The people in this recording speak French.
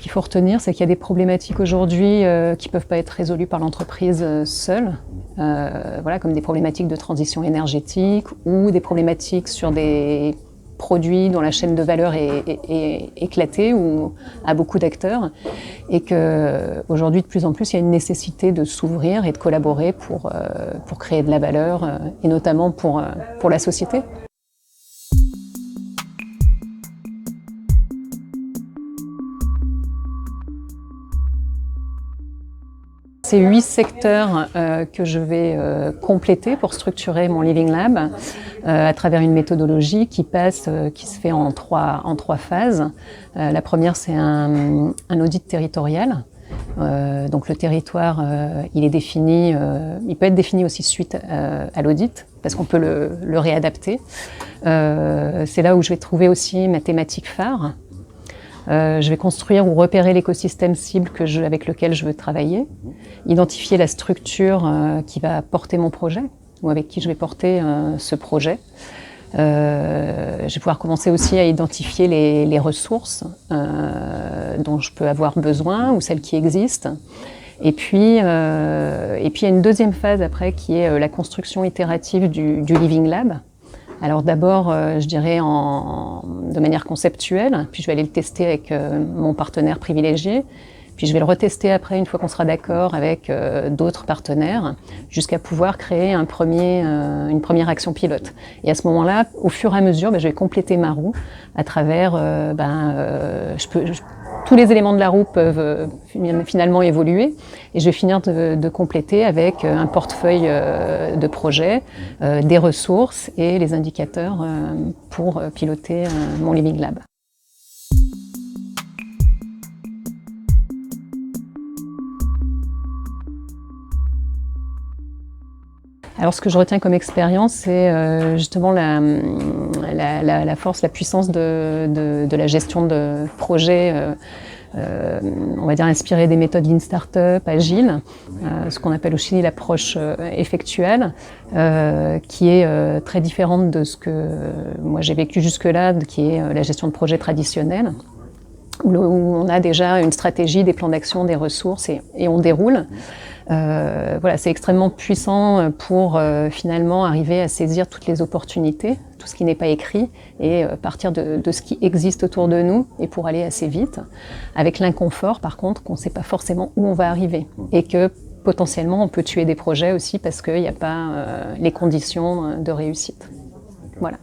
qu'il faut retenir, c'est qu'il y a des problématiques aujourd'hui qui ne peuvent pas être résolues par l'entreprise seule, voilà, comme des problématiques de transition énergétique ou des problématiques sur des produits dont la chaîne de valeur est éclatée ou a beaucoup d'acteurs, et qu'aujourd'hui, de plus en plus, il y a une nécessité de s'ouvrir et de collaborer pour créer de la valeur, et notamment pour la société. C'est 8 secteurs que je vais compléter pour structurer mon Living Lab à travers une méthodologie qui se fait en trois phases. La première, c'est un audit territorial. Donc le territoire, il est défini, il peut être défini aussi suite à l'audit, parce qu'on peut le réadapter. C'est là où je vais trouver aussi ma thématique phare. Je vais construire ou repérer l'écosystème cible avec lequel je veux travailler, identifier la structure qui va porter mon projet ou avec qui je vais porter ce projet. Je vais pouvoir commencer aussi à identifier les ressources dont je peux avoir besoin ou celles qui existent. Et puis il y a une deuxième phase après qui est la construction itérative du Living Lab. Alors d'abord, je dirais de manière conceptuelle, puis je vais aller le tester avec mon partenaire privilégié, puis je vais le retester après, une fois qu'on sera d'accord, avec d'autres partenaires, jusqu'à pouvoir créer une première action pilote. Et à ce moment-là, au fur et à mesure, je vais compléter ma roue à travers... tous les éléments de la roue peuvent finalement évoluer, et je vais finir de compléter avec un portefeuille de projets, des ressources et les indicateurs pour piloter mon Living Lab. Alors ce que je retiens comme expérience, c'est justement la force, la puissance de la gestion de projets, on va dire inspirée des méthodes Lean Startup, agiles, ce qu'on appelle aussi l'approche effectuelle, qui est très différente de ce que moi j'ai vécu jusque-là, qui est la gestion de projet traditionnelle, où on a déjà une stratégie, des plans d'action, des ressources et on déroule. Voilà, c'est extrêmement puissant pour finalement arriver à saisir toutes les opportunités, tout ce qui n'est pas écrit, et partir de ce qui existe autour de nous, et pour aller assez vite, avec l'inconfort par contre qu'on ne sait pas forcément où on va arriver, et que potentiellement on peut tuer des projets aussi parce qu'il n'y a pas les conditions de réussite. Voilà.